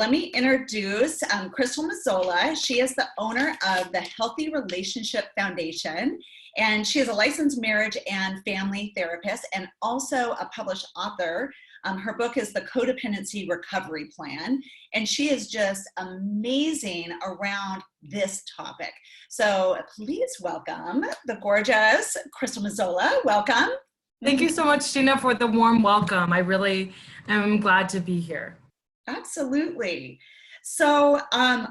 Let me introduce Krystal Mazzolla. She is the owner of the Healthy Relationship Foundation, and she is a licensed marriage and family therapist and also a published author. Her book is The Codependency Recovery Plan, and she is just amazing around this topic. So please welcome the gorgeous Krystal Mazzolla. Welcome. Thank you so much, Gina, for the warm welcome. I really am glad to be here. Absolutely. So I'm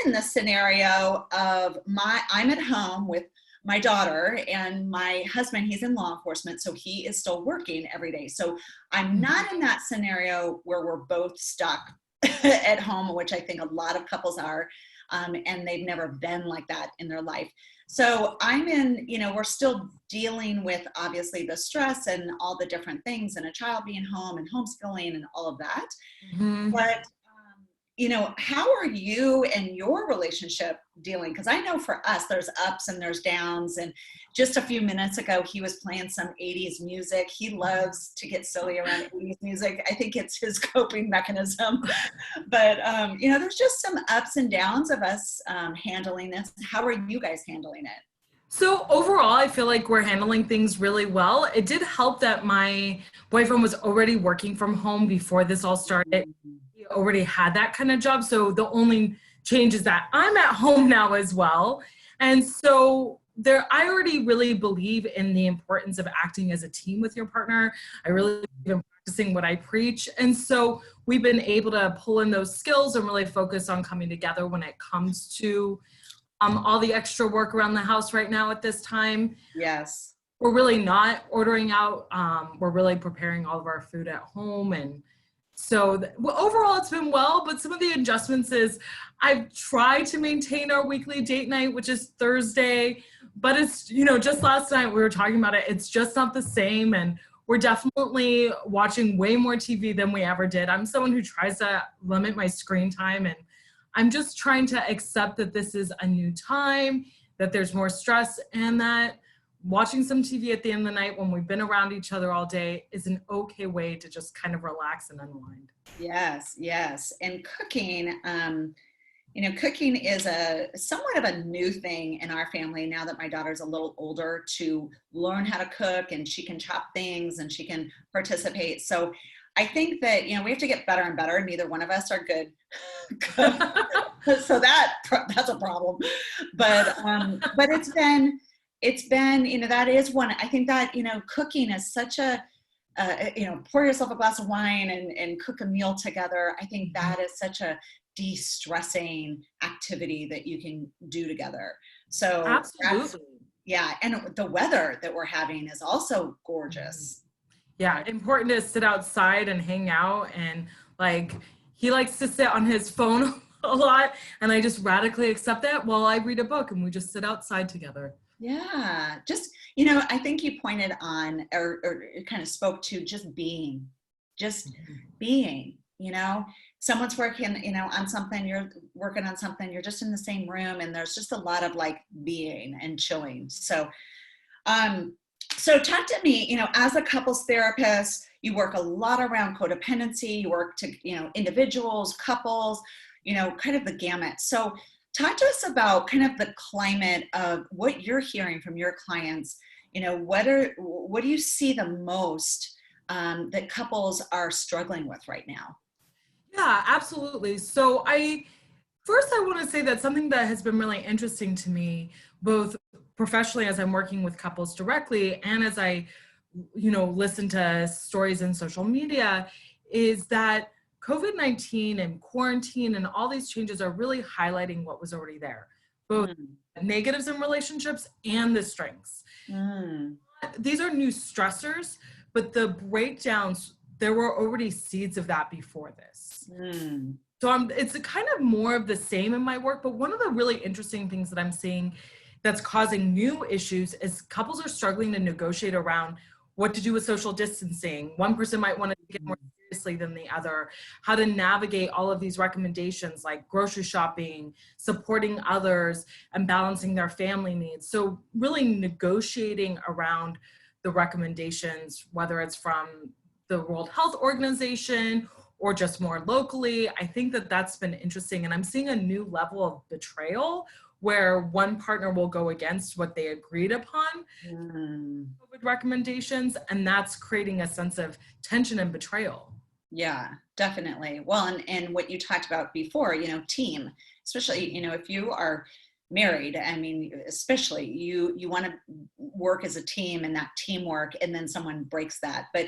in the scenario of I'm at home with my daughter and my husband, he's in law enforcement, so he is still working every day. So I'm not in that scenario where we're both stuck at home, which I think a lot of couples are, and they've never been like that in their life. So I'm in, we're still dealing with obviously the stress and all the different things and a child being home and homeschooling and all of that. Mm-hmm. But, how are you and your relationship dealing? Because I know for us, there's ups and there's downs. And just a few minutes ago, he was playing some 80s music. He loves to get silly around 80s music. I think it's his coping mechanism. But, there's just some ups and downs of us handling this. How are you guys handling it? So overall, I feel like we're handling things really well. It did help that my boyfriend was already working from home before this all started. He already had that kind of job. So the only change is that I'm at home now as well. And so I already really believe in the importance of acting as a team with your partner. I really believe in practicing what I preach. And so we've been able to pull in those skills and really focus on coming together when it comes to all the extra work around the house right now at this time. Yes. We're really not ordering out. We're really preparing all of our food at home. And so overall it's been well, but some of the adjustments is I've tried to maintain our weekly date night, which is Thursday, but it's, just last night we were talking about it. It's just not the same. And we're definitely watching way more TV than we ever did. I'm someone who tries to limit my screen time, and I'm just trying to accept that this is a new time, that there's more stress, and that watching some TV at the end of the night when we've been around each other all day is an okay way to just kind of relax and unwind. Yes, yes. And cooking, cooking is somewhat of a new thing in our family now that my daughter's a little older to learn how to cook, and she can chop things and she can participate. So I think that, we have to get better and better. Neither one of us are good. So that's a problem. But it's been, that is one, I think that, cooking is such a, pour yourself a glass of wine and cook a meal together. I think that is such a de-stressing activity that you can do together. So absolutely. Yeah. And the weather that we're having is also gorgeous. Yeah, important to sit outside and hang out, and he likes to sit on his phone a lot, and I just radically accept that while I read a book and we just sit outside together. Yeah, just, I think you pointed on or kind of spoke to just being, someone's working, on something, you're working on something, you're just in the same room, and there's just a lot of being and chilling. So talk to me, as a couples therapist, you work a lot around codependency, you work to, individuals, couples, kind of the gamut. So talk to us about kind of the climate of what you're hearing from your clients. What do you see the most that couples are struggling with right now? Yeah, absolutely. So First, I want to say that something that has been really interesting to me, both professionally as I'm working with couples directly and as I, listen to stories in social media, is that COVID-19 and quarantine and all these changes are really highlighting what was already there, both negatives in relationships and the strengths. These are new stressors, but the breakdowns, there were already seeds of that before this. So it's a kind of more of the same in my work, but one of the really interesting things that I'm seeing that's causing new issues is couples are struggling to negotiate around what to do with social distancing. One person might want to take it more seriously than the other, how to navigate all of these recommendations like grocery shopping, supporting others, and balancing their family needs. So really negotiating around the recommendations, whether it's from the World Health Organization or just more locally. I think that that's been interesting. And I'm seeing a new level of betrayal where one partner will go against what they agreed upon COVID recommendations. And that's creating a sense of tension and betrayal. Yeah, definitely. Well, and what you talked about before, team, especially, if you are married, I mean, especially you want to work as a team and that teamwork, and then someone breaks that. But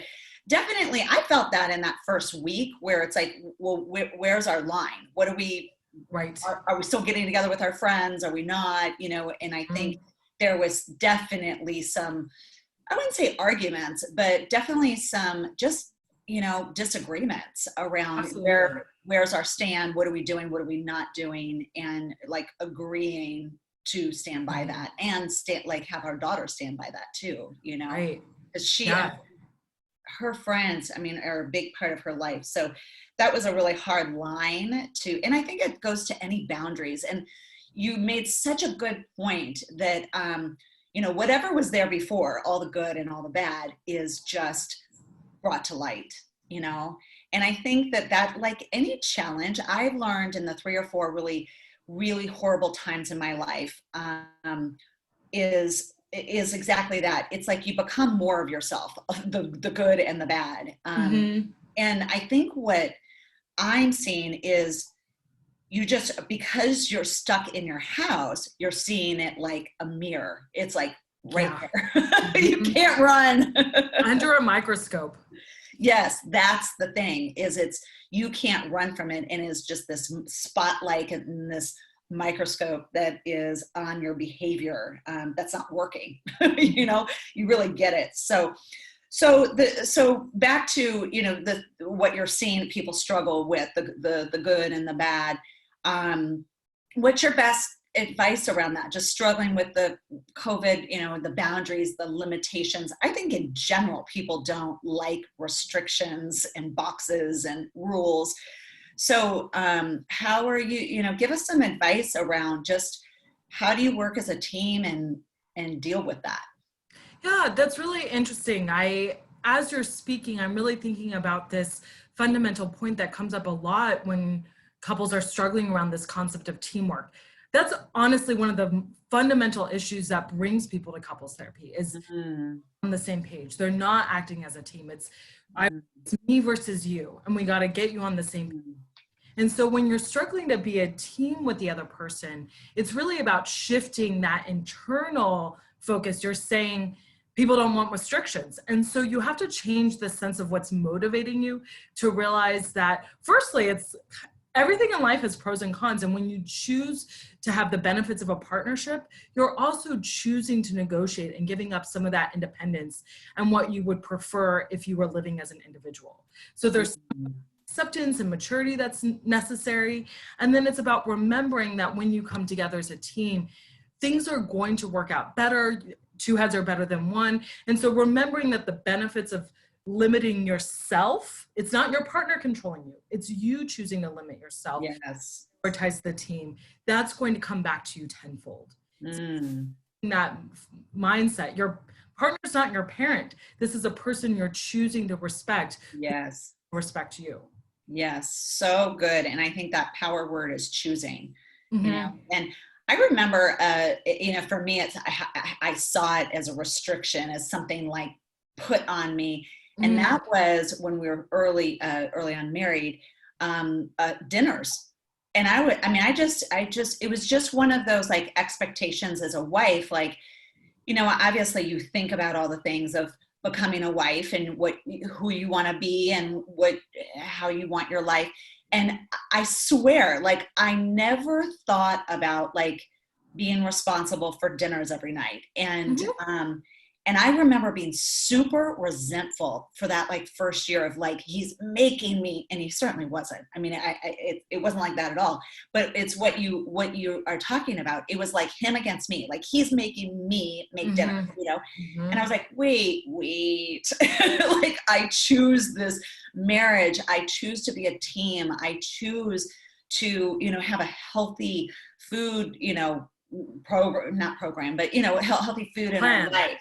definitely, I felt that in that first week where it's like, well, where's our line? What are we, right? Are we still getting together with our friends? Are we not? And I think there was definitely some, I wouldn't say arguments, but definitely some just, disagreements around where's our stand, what are we doing, what are we not doing, and like agreeing to stand by that, and have our daughter stand by that too, Right. Because her friends, I mean, are a big part of her life. So that was a really hard line and I think it goes to any boundaries. And you made such a good point that, whatever was there before, all the good and all the bad is just brought to light, and I think that like any challenge I've learned in the 3 or 4 really, really horrible times in my life, is exactly that. It's like you become more of yourself, the good and the bad. And I think what I'm seeing is because you're stuck in your house, you're seeing it like a mirror. It's like right there. You can't run. Under a microscope. Yes, that's the thing, you can't run from it, and it's just this spotlight and this microscope that is on your behavior, that's not working. You really get it. So back to what you're seeing people struggle with, the good and the bad. What's your best advice around that? Just struggling with the COVID, the boundaries, the limitations. I think in general, people don't like restrictions and boxes and rules. So how are you, give us some advice around just how do you work as a team and deal with that? Yeah, that's really interesting. As you're speaking, I'm really thinking about this fundamental point that comes up a lot when couples are struggling around this concept of teamwork. That's honestly one of the fundamental issues that brings people to couples therapy is on the same page. They're not acting as a team. It's me versus you, and we got to get you on the same page. And so when you're struggling to be a team with the other person, it's really about shifting that internal focus. You're saying people don't want restrictions. And so you have to change the sense of what's motivating you to realize that, firstly, everything in life has pros and cons. And when you choose to have the benefits of a partnership, you're also choosing to negotiate and giving up some of that independence and what you would prefer if you were living as an individual. So there's acceptance and maturity that's necessary. And then it's about remembering that when you come together as a team, things are going to work out better. 2 heads are better than 1. And so remembering that the benefits of limiting yourself, it's not your partner controlling you, it's you choosing to limit yourself. Yes. Prioritize the team. That's going to come back to you tenfold. That mindset, your partner's not your parent. This is a person you're choosing to respect. Yes. Respect you. Yes. So good. And I think that power word is choosing, and I remember, for me, I saw it as a restriction, as something like put on me. And that was when we were early on married, dinners. And it was just one of those like expectations as a wife, like, obviously you think about all the things of becoming a wife and who you want to be and how you want your life. And I swear, like, I never thought about like being responsible for dinners every night. And I remember being super resentful for that like first year of like, he's making me, and he certainly wasn't. I mean, it wasn't like that at all, but it's what you are talking about. It was like him against me, like he's making me make dinner, and I was like, wait, like I choose this marriage. I choose to be a team. I choose to, have a healthy food, program, but healthy food in our life,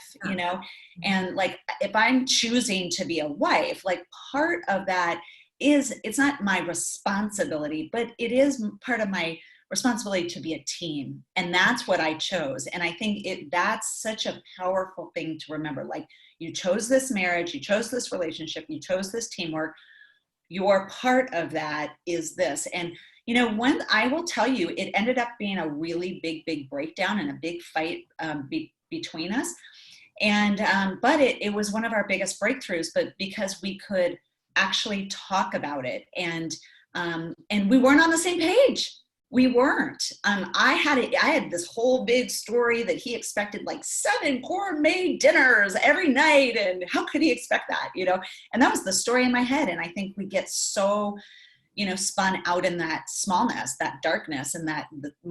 and like if I'm choosing to be a wife, like part of that it's not my responsibility, but it is part of my responsibility to be a team. And that's what I chose. And I think that's such a powerful thing to remember. Like, you chose this marriage, you chose this relationship, you chose this teamwork. Your part of that is this. And, when I will tell you, it ended up being a really big breakdown and a big fight between us. And, but it was one of our bigged breakthroughs, but because we could actually talk about it, and we weren't on the same page. We weren't. I had this whole big story that he expected like 7 gourmet dinners every night, and how could he expect that, And that was the story in my head. And I think we get so, spun out in that smallness, that darkness, and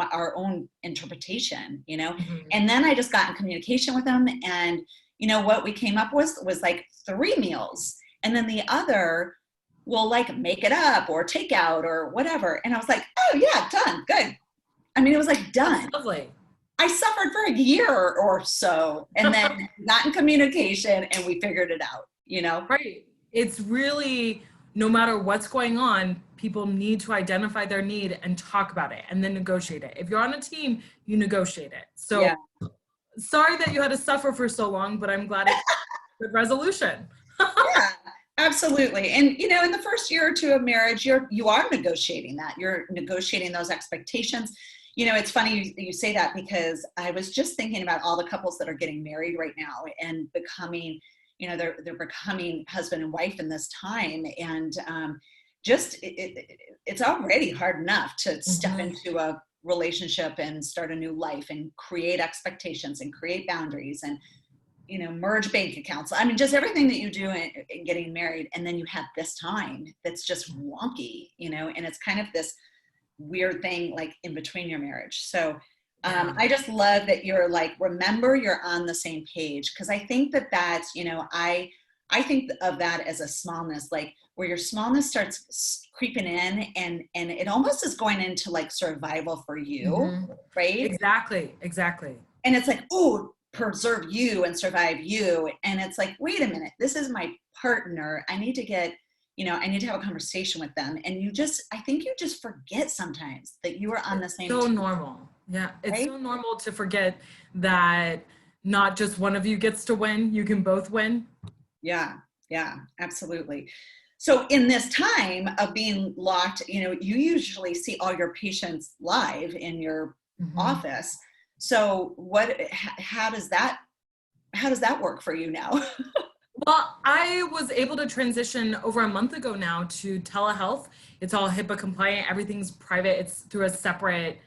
our own interpretation, Mm-hmm. And then I just got in communication with him, and what we came up with was like 3 meals, and then the other will like make it up or take out or whatever. And I was like, oh yeah, done, good. I mean, it was like done. That's lovely. I suffered for a year or so, and then got in communication, and we figured it out, Right. It's really, no matter what's going on, people need to identify their need and talk about it and then negotiate it. If you're on a team, you negotiate it. So yeah. Sorry that you had to suffer for so long, but I'm glad it's a good resolution. Yeah, absolutely. And, in the first year or 2 of marriage, you are negotiating that. You're negotiating those expectations. It's funny you say that, because I was just thinking about all the couples that are getting married right now and becoming, they're becoming husband and wife in this time. And it's already hard enough to step into a relationship and start a new life and create expectations and create boundaries and, merge bank accounts. I mean, just everything that you do in getting married. And then you have this time that's just wonky, and it's kind of this weird thing like in between your marriage. So I just love that you're like, remember you're on the same page. Cause I think that's, I think of that as a smallness, like where your smallness starts creeping in, and it almost is going into like survival for you, right? Exactly. And it's like, oh, preserve you and survive you. And it's like, wait a minute, this is my partner. I need to get, I need to have a conversation with them. And I think you just forget sometimes that you are on the same team. So team. normal. Yeah. It's right? So normal to forget that not just one of you gets to win, you can both win. Yeah, absolutely. So in this time of being locked, you usually see all your patients live in your office. So how does that work for you now? Well, I was able to transition over a month ago now to telehealth. It's all HIPAA compliant. Everything's private. It's through a separate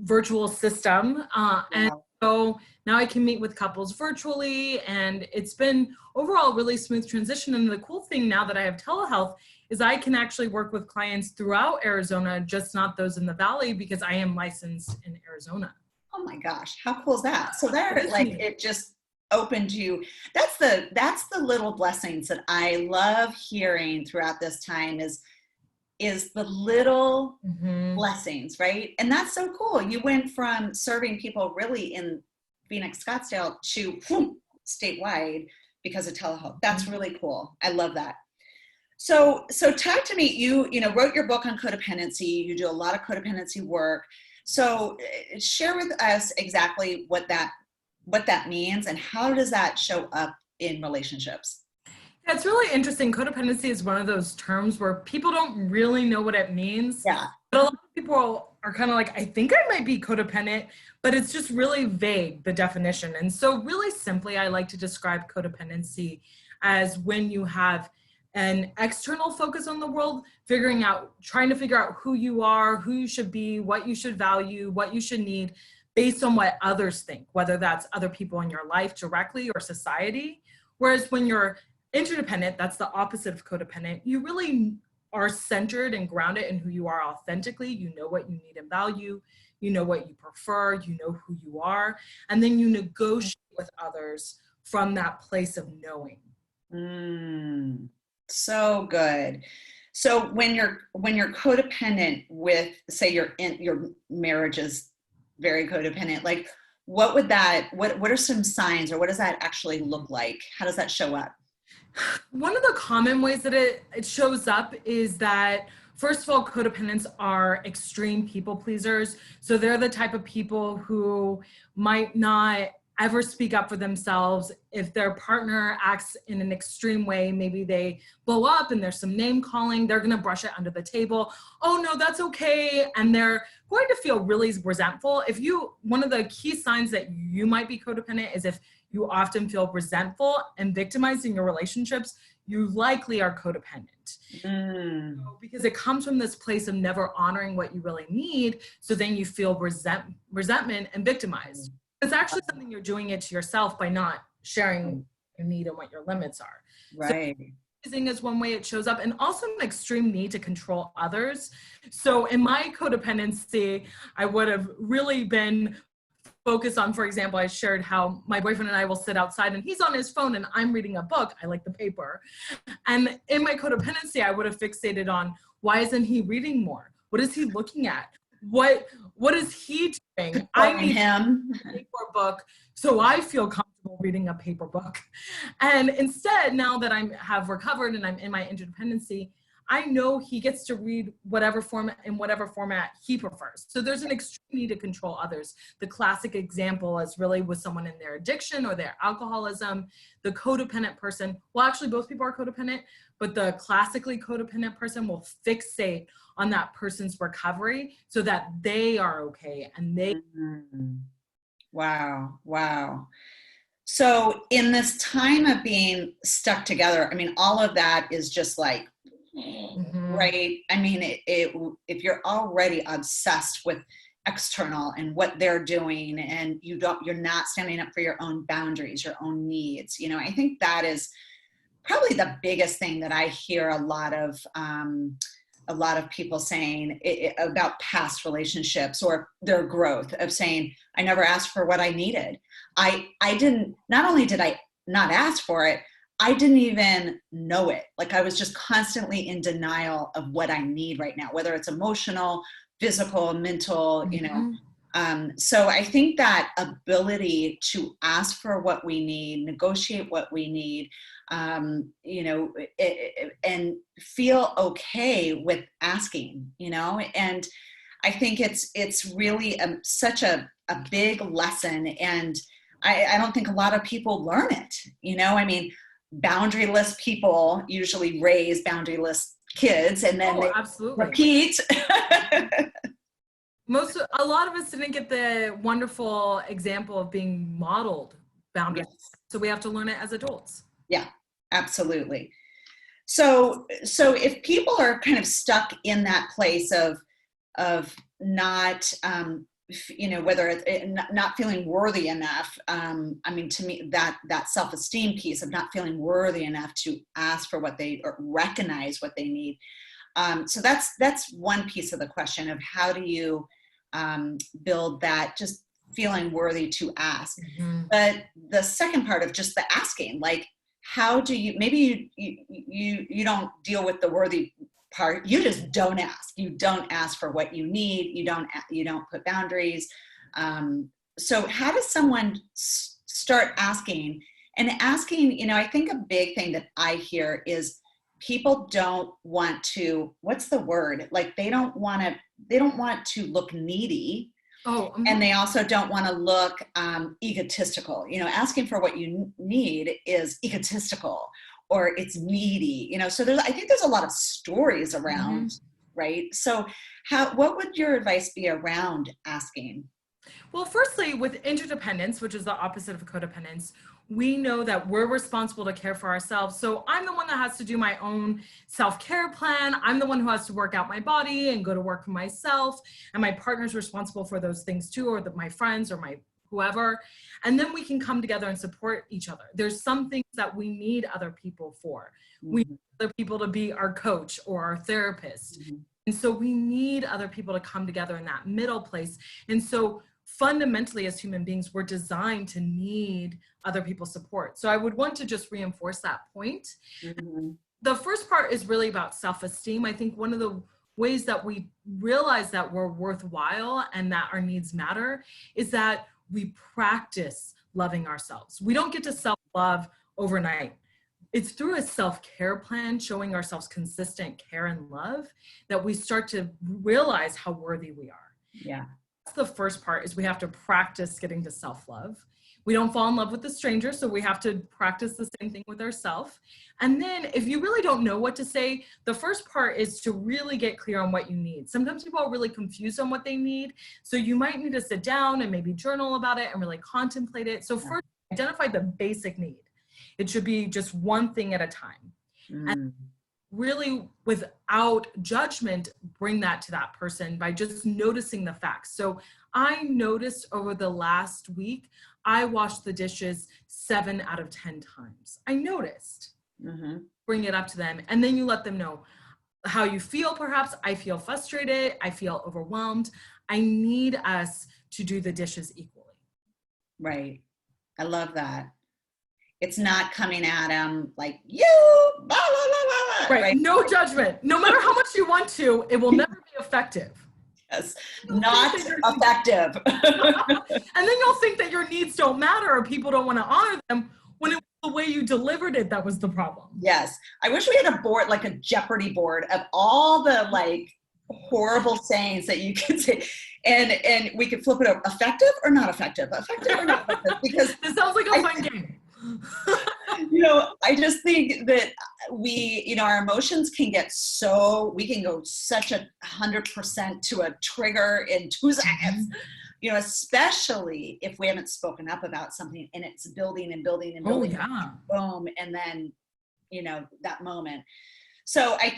virtual system. And so now I can meet with couples virtually, and it's been overall really smooth transition. And the cool thing now that I have telehealth is I can actually work with clients throughout Arizona, just not those in the Valley, because I am licensed in Arizona. Oh my gosh, how cool is that? So it just opened you. That's the little blessings that I love hearing throughout this time is the little blessings, right? And that's so cool. You went from serving people really in Phoenix, Scottsdale to statewide because of telehealth. That's really cool. I love that. So talk to me. You wrote your book on codependency. You do a lot of codependency work. So share with us exactly what that means and how does that show up in relationships? Yeah, it's really interesting. Codependency is one of those terms where people don't really know what it means. Yeah. But a lot of people are kind of like, I think I might be codependent, but it's just really vague, the definition. And so really simply, I like to describe codependency as when you have an external focus on the world, trying to figure out who you are, who you should be, what you should value, what you should need based on what others think, whether that's other people in your life directly or society. Whereas when you're interdependent, that's the opposite of codependent. You really are centered and grounded in who you are authentically. You know what you need and value. You know what you prefer. You know who you are. And then you negotiate with others from that place of knowing. So good. So when you're codependent with, say your marriage is very codependent, like what are some signs, or what does that actually look like? How does that show up? One of the common ways that it shows up is that, first of all, codependents are extreme people pleasers. So they're the type of people who might not ever speak up for themselves. If their partner acts in an extreme way, maybe they blow up and there's some name calling, they're gonna brush it under the table. Oh no, that's okay. And they're going to feel really resentful. One of the key signs that you might be codependent is if you often feel resentful and victimized in your relationships, you likely are codependent. So, because it comes from this place of never honoring what you really need. So then you feel resentment and victimized. It's actually something you're doing it to yourself by not sharing your need and what your limits are. Right. So is one way it shows up, and also an extreme need to control others. So in my codependency, I would have really been focused on, for example, I shared how my boyfriend and I will sit outside and he's on his phone and I'm reading a book. I like the paper. And in my codependency, I would have fixated on, why isn't he reading more? What is he looking at? What is he doing? I need him a paper book so I feel comfortable reading a paper book. And instead, now that I have recovered and I'm in my interdependency, I know he gets to read whatever format he prefers. So there's an extreme need to control others. The classic example is really with someone in their addiction or their alcoholism. The codependent person, well, actually both people are codependent, but the classically codependent person will fixate on that person's recovery so that they are okay and they. Wow. So in this time of being stuck together, I mean, all of that is just like, right? I mean, if you're already obsessed with external and what they're doing, and you're not standing up for your own boundaries, your own needs, I think that is probably the biggest thing that I hear a lot of people saying about past relationships or their growth, of saying, I never asked for what I needed. Not only did I not ask for it, I didn't even know it. Like, I was just constantly in denial of what I need right now, whether it's emotional, physical, mental, so I think that ability to ask for what we need, negotiate what we need, and feel okay with asking, and I think it's really such a big lesson. And I don't think a lot of people learn it. I mean, boundaryless people usually raise boundaryless kids, and then they absolutely repeat. A lot of us didn't get the wonderful example of being modeled boundaries. Yes. So we have to learn it as adults. Yeah, absolutely. So if people are kind of stuck in that place of not, whether it's not feeling worthy enough, I mean, to me, that self-esteem piece of not feeling worthy enough to ask for what they, or recognize what they need. So that's one piece of the question of how do you build that just feeling worthy to ask. But the second part of just the asking, like, how do you, maybe you don't deal with the worthy part, you just don't ask. You don't ask for what you need. You don't put boundaries. So how does someone start asking? And asking, I think a big thing that I hear is people don't want to, what's the word? Like, they don't want to look needy. And they also don't want to look egotistical. Asking for what you need is egotistical, or it's needy. So I think there's a lot of stories around, right? So what would your advice be around asking? Well, firstly, with interdependence, which is the opposite of codependence, we know that we're responsible to care for ourselves. So I'm the one that has to do my own self-care plan. I'm the one who has to work out my body and go to work for myself. And my partner's responsible for those things too, or my friends or my whoever. And then we can come together and support each other. There's some things that we need other people for. We need other people to be our coach or our therapist. And so we need other people to come together in that middle place. And so fundamentally, as human beings, we're designed to need other people's support. So I would want to just reinforce that point. The first part is really about self-esteem. I think one of the ways that we realize that we're worthwhile and that our needs matter is that we practice loving ourselves. We don't get to self-love overnight. it's through a self-care plan, showing ourselves consistent care and love, that we start to realize how worthy we are. Yeah. That's the first part, is we have to practice getting to self-love. We don't fall in love with a stranger, so we have to practice the same thing with ourselves. And then if you really don't know what to say, the first part is to really get clear on what you need. Sometimes people are really confused on what they need. So you might need to sit down and maybe journal about it and really contemplate it. So first, identify the basic need. It should be just one thing at a time. And really, without judgment, bring that to that person by just noticing the facts. So I noticed over the last week, I washed the dishes 7 out of 10 times. I noticed. Bring it up to them. And then you let them know how you feel. Perhaps I feel frustrated. I feel overwhelmed. I need us to do the dishes equally. Right. I love that. It's not coming at them like, you, blah, blah, blah, blah. Right. No judgment. No matter how much you want to, it will never be effective. Yes. Not effective. And then you'll think that your needs don't matter or people don't want to honor them, when it was the way you delivered it that was the problem. Yes. I wish we had a board, like a Jeopardy board of all the like horrible sayings that you could say, and we could flip it over, effective or not effective, effective or not effective, because it sounds like a fun game. You know, I just think that we, you know, our emotions can get so, we can go such 100% to a trigger in 2 seconds, you know, especially if we haven't spoken up about something and it's building and building and building. Oh, yeah. Boom. And then, you know, that moment. So I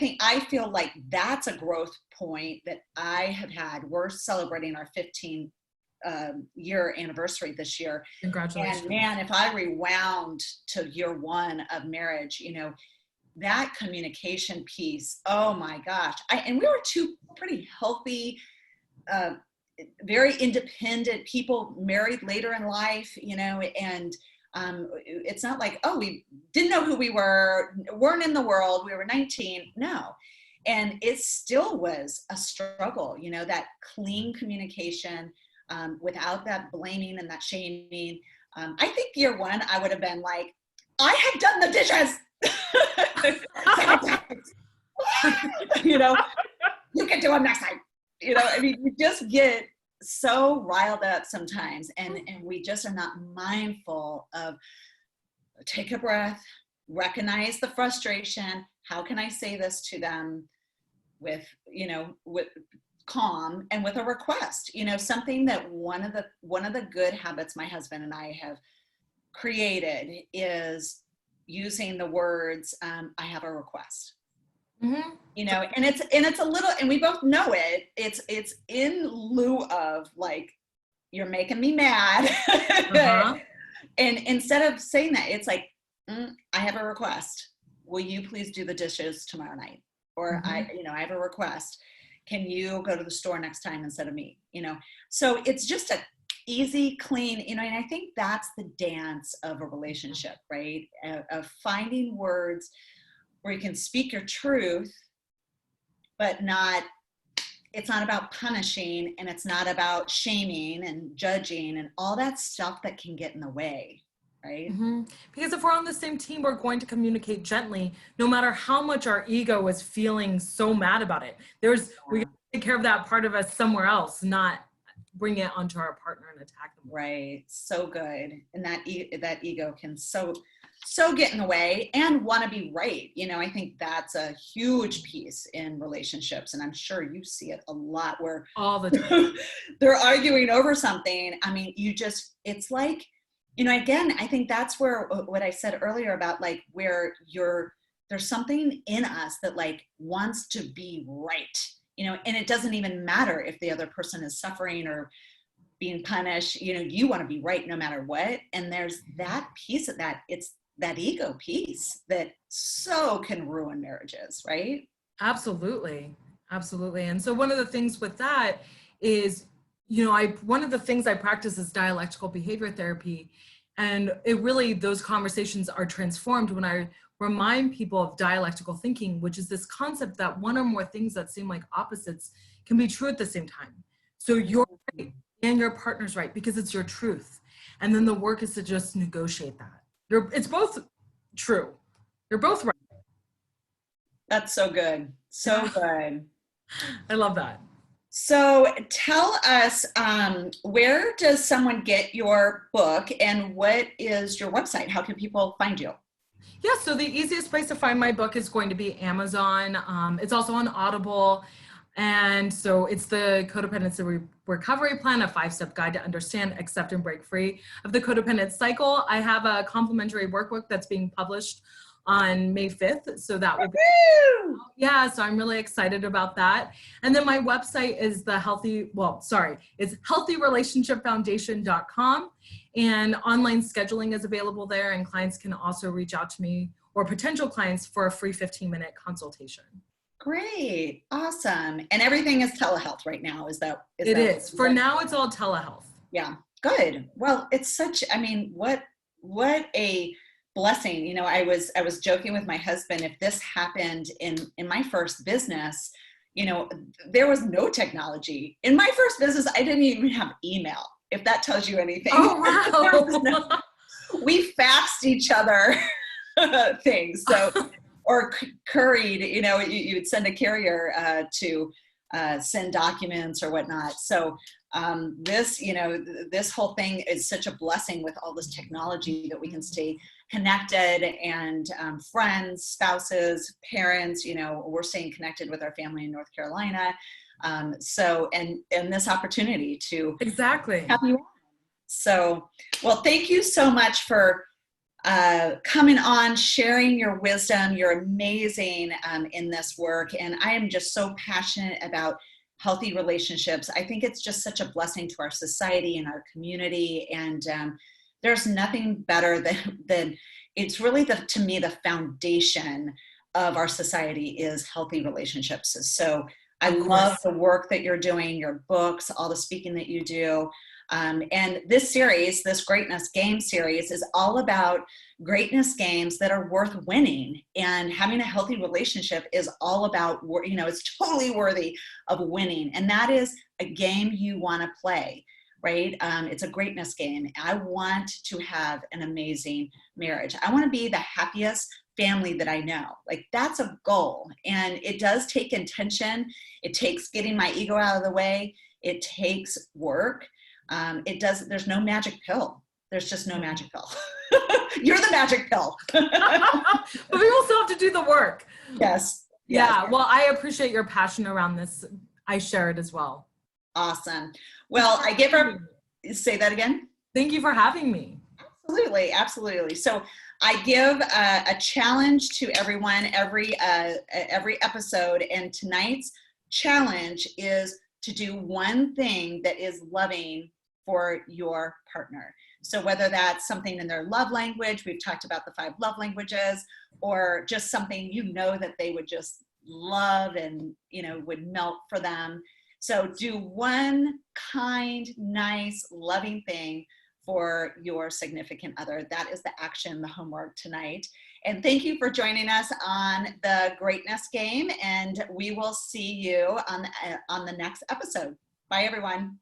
feel like that's a growth point that I have had. We're celebrating our 15 year anniversary this year. Congratulations. And man, if I rewound to year 1 of marriage, you know, that communication piece, oh my gosh. And we were 2 pretty healthy, very independent people, married later in life, you know, and it's not like, oh, we didn't know who we were, weren't in the world, we were 19. No. And it still was a struggle, you know, that clean communication, without that blaming and that shaming. I think year 1, I would have been like, I have done the dishes. You know, you can do them next time. You know, I mean, you just get so riled up sometimes, and we just are not mindful of, take a breath, recognize the frustration. How can I say this to them with, you know, with calm and with a request, you know, something that one of the good habits my husband and I have created is using the words, I have a request. You know, and it's a little, and we both know it. It's in lieu of like, you're making me mad. And instead of saying that, it's like, I have a request. Will you please do the dishes tomorrow night? Or I have a request. Can you go to the store next time instead of me? You know, so it's just a easy, clean, you know, and I think that's the dance of a relationship, right? Of finding words where you can speak your truth, but it's not about punishing, and it's not about shaming and judging and all that stuff that can get in the way, right? Because if we're on the same team, we're going to communicate gently, no matter how much our ego is feeling so mad about it. We gotta take care of that part of us somewhere else, not bring it onto our partner and attack them. Right. So good. And that ego can so get in the way and want to be right. You know, I think that's a huge piece in relationships. And I'm sure you see it a lot where all the time they're arguing over something. I mean, it's like, you know, again, I think that's where what I said earlier about like where there's something in us that like wants to be right, you know, and it doesn't even matter if the other person is suffering or being punished, you know, you want to be right no matter what. And there's that piece of that, it's that ego piece that so can ruin marriages, right? Absolutely. Absolutely. And so one of the things with that is, you know, one of the things I practice is dialectical behavior therapy. And it really, those conversations are transformed when I remind people of dialectical thinking, which is this concept that one or more things that seem like opposites can be true at the same time. So you're right and your partner's right because it's your truth. And then the work is to just negotiate that. It's both true. You're both right. That's so good. So good. I love that. So tell us, where does someone get your book and what is your website? How can people find you? Yeah, so the easiest place to find my book is going to be Amazon. It's also on Audible. And so it's the Codependency Recovery Plan, a 5-step guide to understand, accept, and break free of the codependent cycle. I have a complimentary workbook that's being published on May 5th. So that will be, yeah, so I'm really excited about that. And then my website is it's healthyrelationshipfoundation.com. And online scheduling is available there, and clients can also reach out to me, or potential clients, for a free 15-minute consultation. Great. Awesome. And everything is telehealth right now. It is. For now, it's all telehealth. Yeah. Good. Well, it's such, I mean, what a blessing. You know, I was joking with my husband, if this happened in my first business, you know, there was no technology. In my first business, I didn't even have email, if that tells you anything. Oh, wow. We faxed each other things. So, or couried, you know, you would send a carrier to send documents or whatnot. So this, you know, this whole thing is such a blessing with all this technology that we can stay connected, and friends, spouses, parents, you know, we're staying connected with our family in North Carolina. So, and this opportunity to Exactly. have you on. So, well, thank you so much for coming on, sharing your wisdom. You're amazing in this work. And I am just so passionate about healthy relationships. I think it's just such a blessing to our society and our community. And there's nothing better than it's really to me, the foundation of our society is healthy relationships. So I love the work that you're doing, your books, all the speaking that you do. And this series, this Greatness Game series, is all about greatness games that are worth winning. And having a healthy relationship is all about, you know, it's totally worthy of winning. And that is a game you want to play, right? It's a greatness game. I want to have an amazing marriage. I want to be the happiest family that I know. Like, that's a goal. And it does take intention. It takes getting my ego out of the way. It takes work. There's no magic pill. There's just no magic pill. You're the magic pill. But we also have to do the work. Yes. Yeah. Well, I appreciate your passion around this. I share it as well. Awesome. Well, say that again. Thank you for having me. Absolutely. Absolutely. So I give a challenge to everyone every episode. And tonight's challenge is to do one thing that is loving for your partner. So whether that's something in their love language, we've talked about the 5 love languages, or just something you know that they would just love and, you know, would melt for them. So do one kind, nice, loving thing for your significant other. That is the action, the homework tonight. And thank you for joining us on the Greatness Game, and we will see you on the next episode. Bye, everyone.